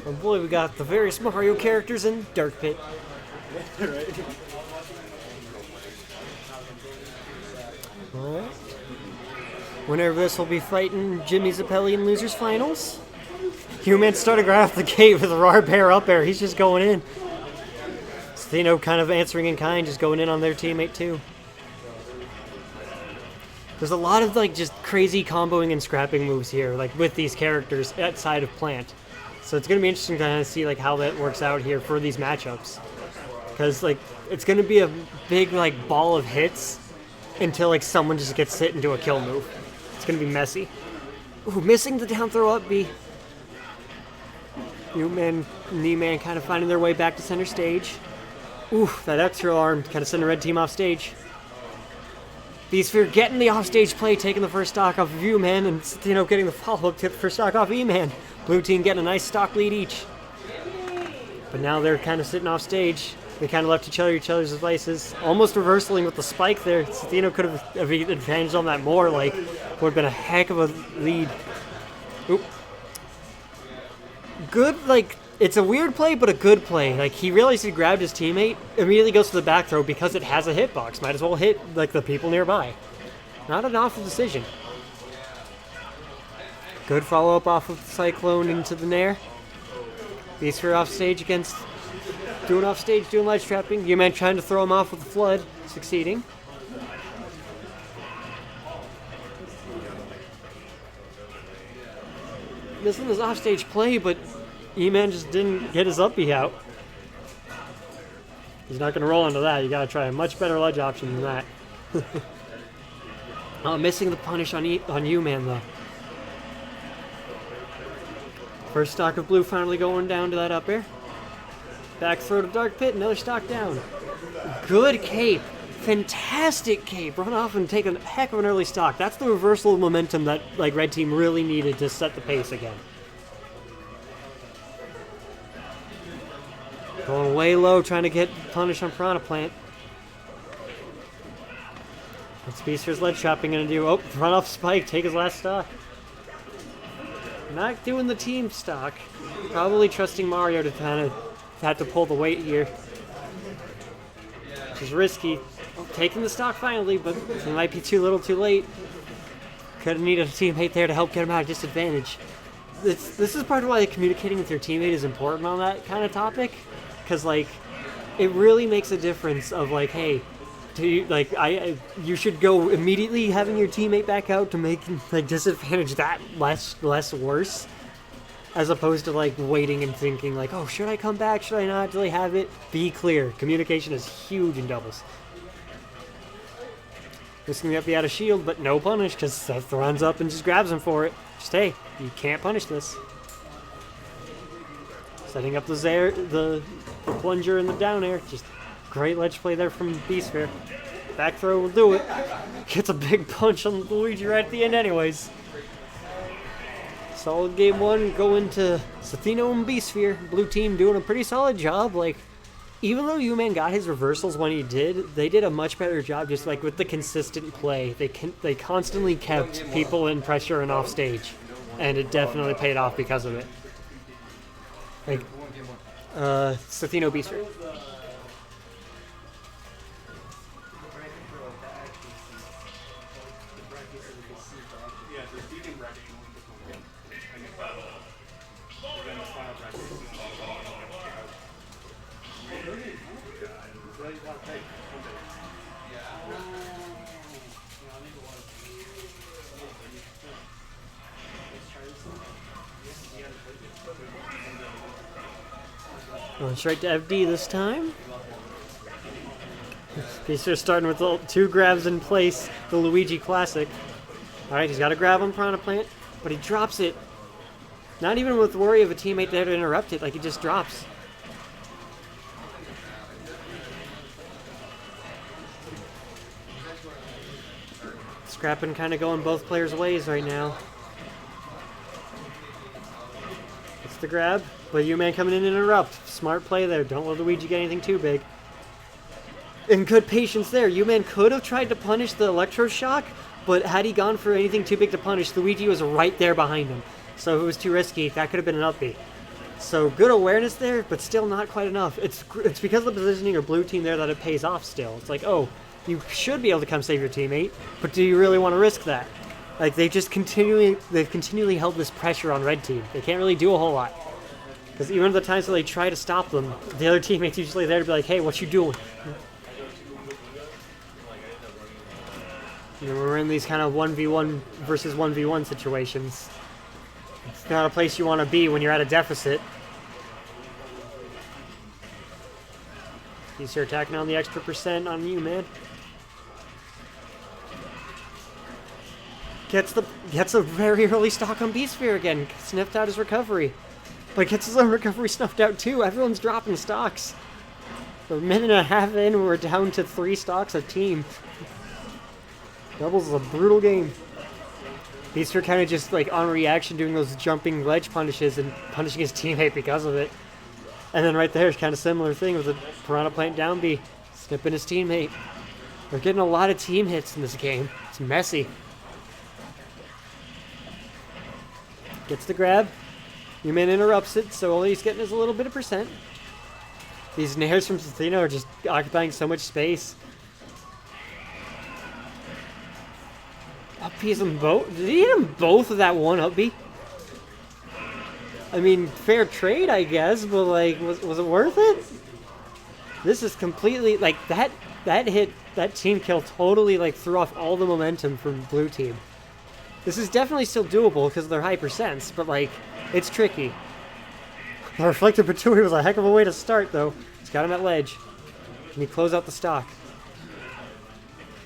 Oh boy, we got the various Mario characters in Dark Pit. Right. Alright. Winner of this will be fighting Jimmy Zappelli in Losers Finals. Uman starting right off the gate with a raw bear up air. He's just going in. Ethino kind of answering in kind, just going in on their teammate too. There's a lot of like just crazy comboing and scrapping moves here, like with these characters outside of Plant. So it's gonna be interesting to kind of see like how that works out here for these matchups, because like it's gonna be a big like ball of hits until like someone just gets hit into a kill move. It's gonna be messy. Ooh, missing the down throw up B. Uman and Eman kind of finding their way back to center stage. Ooh, that extra arm kind of sent the red team off stage. Bsphere getting the offstage play, taking the first stock off of Uman, and Ethino getting the follow-up tip for stock off Eman. Blue team getting a nice stock lead each. But now they're kind of sitting off stage. They kind of left each other's devices. Almost reversaling with the spike there. Ethino could have advantaged on that more, like, would have been a heck of a lead. Oop. Good, like, it's a weird play, but a good play. Like, he realized he grabbed his teammate, immediately goes to the back throw because it has a hitbox. Might as well hit, like, the people nearby. Not an awful decision. Good follow-up off of the Cyclone into the Nair. Bsphere off stage against... Doing off stage, doing ledge trapping. Uman trying to throw him off with the Flood. Succeeding. Missing his offstage play, but Eman just didn't get his uppy out. He's not going to roll into that. You got to try a much better ledge option than that. Oh, missing the punish on Uman though. First stock of blue finally going down to that up air. Back throw to Dark Pit, another stock down. Good cape. Fantastic cape. Run off and take a heck of an early stock. That's the reversal of momentum that like red team really needed to set the pace again. Going way low, trying to get punish on Piranha Plant. What's Bsphere's ledge trapping gonna do? Oh, run off spike, take his last stock. Not doing the team stock. Probably trusting Mario to kind of have to pull the weight here. Which is risky. Oh, taking the stock finally, but it might be too little too late. Could have needed a teammate there to help get him out of disadvantage. This is part of why communicating with your teammate is important on that kind of topic. Because, like, it really makes a difference of, like, hey, you should go immediately having your teammate back out to make, like, disadvantage that less worse. As opposed to, like, waiting and thinking, like, oh, should I come back? Should I not? Do they have it? Be clear. Communication is huge in doubles. Risking to be out of shield, but no punish, because Seth runs up and just grabs him for it. Just, hey, you can't punish this. Setting up the plunger and the down air. Just great ledge play there from Bsphere. Back throw will do it. Gets a big punch on Luigi right at the end anyways. Solid game one going to Ethino and Bsphere. Blue team doing a pretty solid job. Like, even though Uman got his reversals when he did, they did a much better job just like with the consistent play. They constantly kept people in pressure and off stage. And it definitely paid off because of it. Like, Ethino Bsphere. Going straight to FD this time. Bsphere starting with the 2 grabs in place, the Luigi classic. Alright, he's got to grab on Piranha Plant, but he drops it. Not even with worry of a teammate there to interrupt it, like he just drops. Scrapping kind of going both players' ways right now. It's the grab, but Uman coming in and interrupt. Smart play there. Don't let Luigi get anything too big. And good patience there. Uman could have tried to punish the electroshock, but had he gone for anything too big to punish, Luigi was right there behind him. So if it was too risky, that could have been an up B. So good awareness there, but still not quite enough. It's because of the positioning of blue team there that it pays off still. It's like, oh, you should be able to come save your teammate, but do you really want to risk that? Like they've continually held this pressure on red team. They can't really do a whole lot. Because even at the times that they try to stop them, the other teammate's usually there to be like, hey, what you doing? You know, we're in these kind of 1v1 versus 1v1 situations. It's not a place you want to be when you're at a deficit. He's here attacking on the extra percent on you, man. Gets a very early stock on Bsphere again. Sniffed out his recovery. But gets his own recovery snuffed out too. Everyone's dropping stocks. We're a minute and a half in, we're down to 3 stocks a team. Doubles is a brutal game. Bsphere kind of just like on reaction doing those jumping ledge punishes and punishing his teammate because of it. And then right there is kind of similar thing with the Piranha Plant down B, snipping his teammate. They're getting a lot of team hits in this game. It's messy. Gets the grab. Uman interrupts it, so all he's getting is a little bit of percent. These nairs from ethino are just occupying so much space. Up B's them both. Did he hit them both with that one up B? I mean, fair trade, I guess, but like, was it worth it? This is completely like that hit, that team kill totally like threw off all the momentum from blue team. This is definitely still doable because they're high percents, but like, it's tricky. The reflected Patui was a heck of a way to start, though. He's got him at ledge. Can he close out the stock?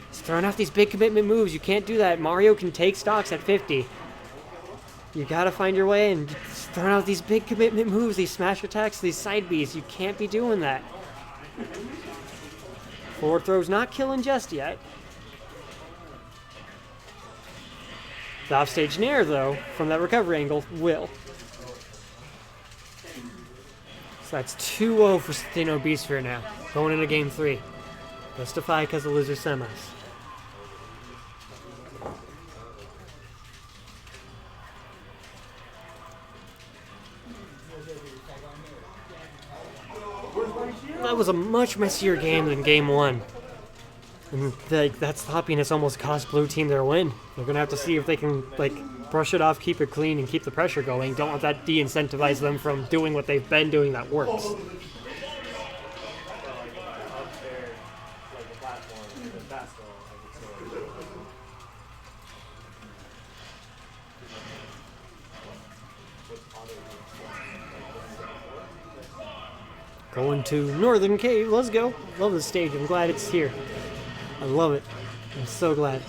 He's throwing out these big commitment moves. You can't do that. Mario can take stocks at 50. You gotta find your way and throwing out these big commitment moves, these smash attacks, these side Bs. You can't be doing that. Forward throw's not killing just yet. The offstage nair, though, from that recovery angle, will. So that's 2-0 for ethino Bsphere now, going into game 3. Best of 5 because of loser semis. That was a much messier game than game 1. And that sloppiness almost cost blue team their win. They're going to have to see if they can like brush it off, keep it clean, and keep the pressure going. Don't let that de-incentivize them from doing what they've been doing that works. Going to Northern Cave. Let's go. Love this stage. I'm glad it's here. I love it. I'm so glad.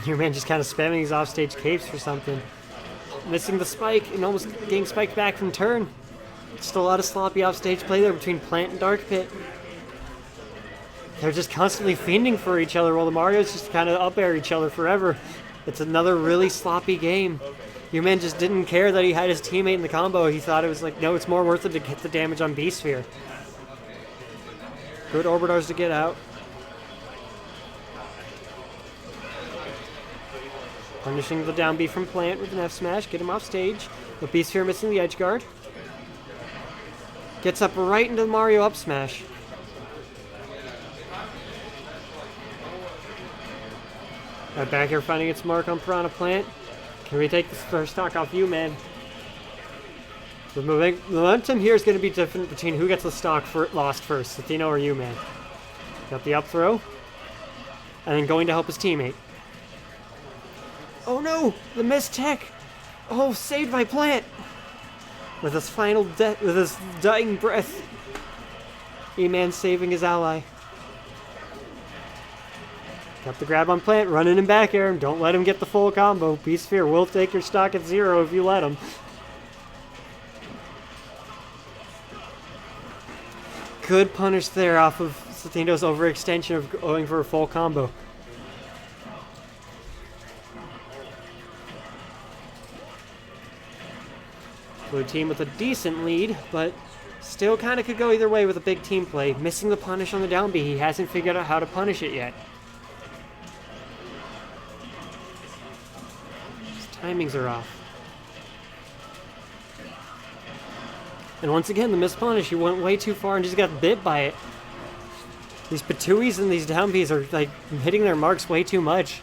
Your man just kind of spamming these offstage caves for something. Missing the spike and almost getting spiked back from turn. Just a lot of sloppy offstage play there between Plant and Dark Pit. They're just constantly fiending for each other while the Marios just kind of up air each other forever. It's another really sloppy game. Your man just didn't care that he had his teammate in the combo. He thought it was like, no, it's more worth it to get the damage on Bsphere. Good orbitars to get out. Punishing the down B from Plant with an F smash. Get him off stage. The Bsphere missing the edge guard. Gets up right into the Mario up smash. That back air finding its mark on Piranha Plant. Can we take this first stock off you, man? The momentum here is going to be different between who gets the stock lost first, ethino or Uman. Got the up throw. And then going to help his teammate. Oh no! The missed tech! Oh, saved by Plant! With his final with his dying breath. Eman saving his ally. Got the grab on Plant, running him back air. Don't let him get the full combo. Bsphere will take your stock at 0 if you let him. Good punish there off of ethino's overextension of going for a full combo. Blue team with a decent lead, but still kind of could go either way with a big team play. Missing the punish on the down B. He hasn't figured out how to punish it yet. His timings are off. And once again, the missed punish. He went way too far and just got bit by it. These Patuis and these down Bs are like hitting their marks way too much.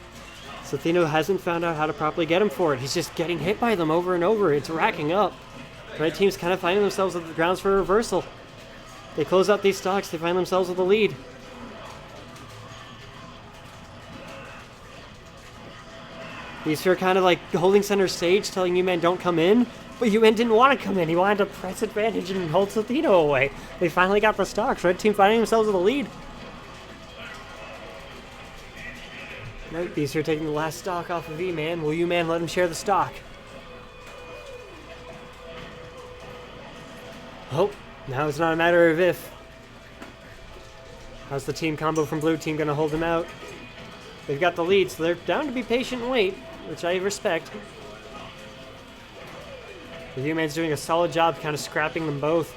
So ethino hasn't found out how to properly get him for it. He's just getting hit by them over and over. It's racking up. Red team's kind of finding themselves with the grounds for a reversal. They close out these stocks. They find themselves with a lead. Bsphere kind of like holding center stage, telling Uman don't come in. But Uman didn't want to come in. He wanted to press advantage and hold ethino away. They finally got the stocks. Red team finding themselves with a lead. Nope, Bsphere taking the last stock off of Eman. Will Uman let him share the stock? Oh, now it's not a matter of if. How's the team combo from blue team going to hold him out? They've got the lead, so they're down to be patient and wait, which I respect. The Uman's doing a solid job kind of scrapping them both.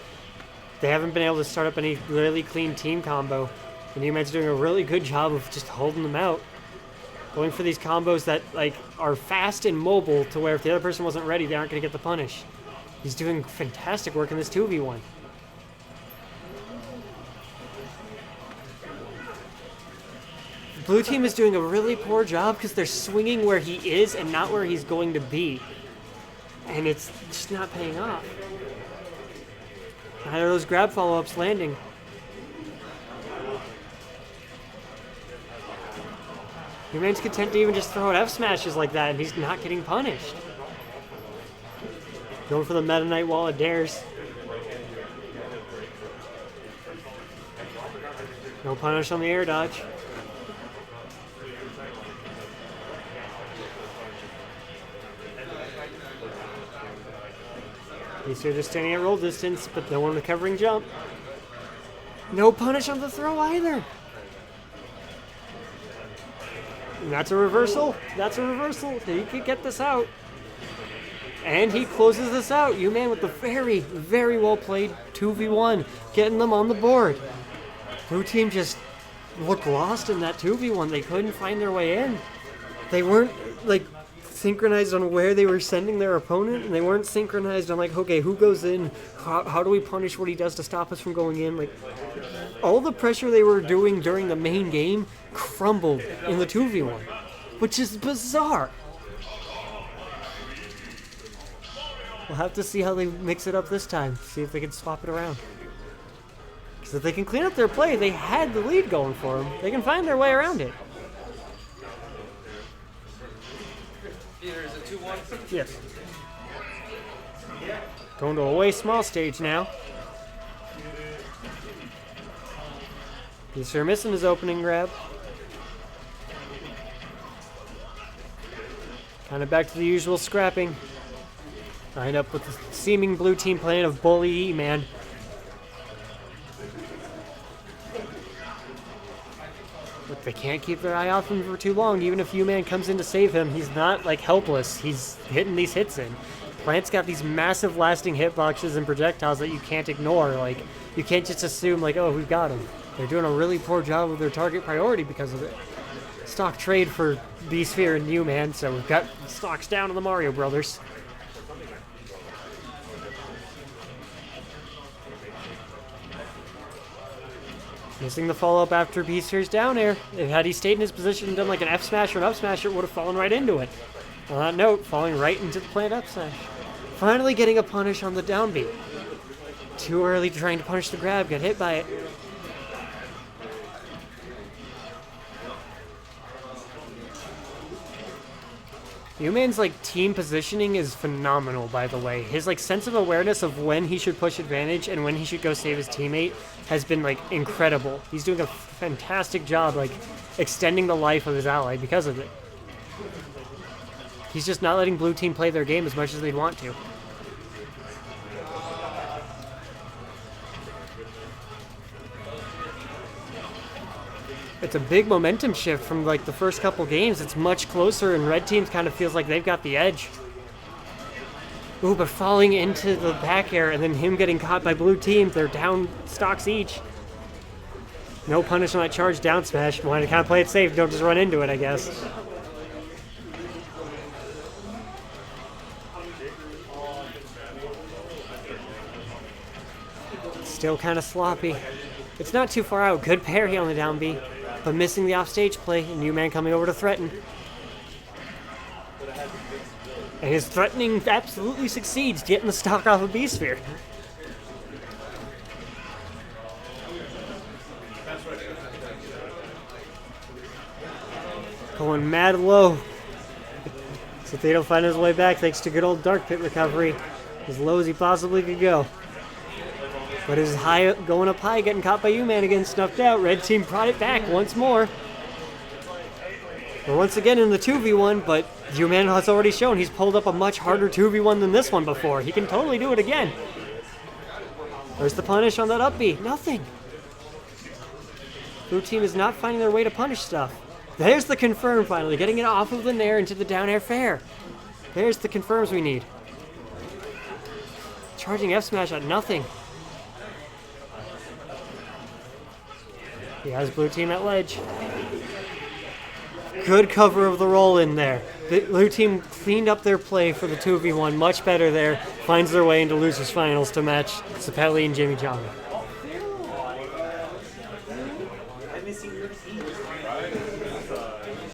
They haven't been able to start up any really clean team combo. And Uman's doing a really good job of just holding them out. Going for these combos that like are fast and mobile to where if the other person wasn't ready, they aren't going to get the punish. He's doing fantastic work in this 2v1. Blue team is doing a really poor job because they're swinging where he is and not where he's going to be. And it's just not paying off. Neither of those grab follow-ups landing. Uman's content to even just throw out F smashes like that and he's not getting punished. Going for the Meta Knight wall of dares. No punish on the air dodge. Bsphere just standing at roll distance, but no one recovering jump. No punish on the throw either. And that's a reversal. That's a reversal. He could get this out. And he closes this out. Uman with the very, very well played 2v1, getting them on the board. Blue team just looked lost in that 2v1. They couldn't find their way in. They weren't like synchronized on where they were sending their opponent, and they weren't synchronized on like, okay, who goes in? How do we punish what he does to stop us from going in? Like, all the pressure they were doing during the main game crumbled in the 2v1, which is bizarre. We'll have to see how they mix it up this time, see if they can swap it around. Because if they can clean up their play, they had the lead going for them. They can find their way around it. Yes. Going to a way small stage now. Bsphere missing his opening grab. Kind of back to the usual scrapping. Lined up with the seeming blue team plan of bully Eman. But they can't keep their eye off him for too long. Even if Uman comes in to save him, he's not like helpless. He's hitting these hits in. Plant's got these massive lasting hitboxes and projectiles that you can't ignore. Like, you can't just assume like, oh, we've got him. They're doing a really poor job with their target priority because of it. Stock trade for Bsphere and Uman, so we've got stocks down to the Mario Brothers. Missing the follow-up after Bsphere's down air. Had he stayed in his position and done like an F smash or an up smash, it would have fallen right into it. On that note, falling right into the plant up smash. Finally getting a punish on the down B. Too early trying to punish the grab, got hit by it. Uman's like team positioning is phenomenal, by the way. His like sense of awareness of when he should push advantage and when he should go save his teammate has been like incredible. He's doing a fantastic job like extending the life of his ally because of it. He's just not letting blue team play their game as much as they'd want to. It's a big momentum shift from like the first couple games. It's much closer and red team kind of feels like they've got the edge. Ooh, but falling into the back air and then him getting caught by blue team, they're down stocks each. No punish on that charge down smash. Want to kind of play it safe, don't just run into it, I guess. Still kind of sloppy. It's not too far out. Good parry on the down B, but missing the offstage play, and Uman coming over to threaten. And his threatening absolutely succeeds, getting the stock off of Bsphere. Going mad low. So Ethino finding his way back thanks to good old Dark Pit recovery. As low as he possibly could go. But his high going up high, getting caught by Uman again, snuffed out. Red team brought it back once more. We're once again in the 2v1, but Uman has already shown he's pulled up a much harder 2v1 than this one before. He can totally do it again. Where's the punish on that up B? Nothing. Blue team is not finding their way to punish stuff. There's the confirm finally, getting it off of the nair into the down air fair. There's the confirms we need. Charging F smash at nothing. He has blue team at ledge. Good cover of the roll in there. The blue team cleaned up their play for the 2v1 much better there. Finds their way into losers finals to match Sapelli and Jimmy Jama.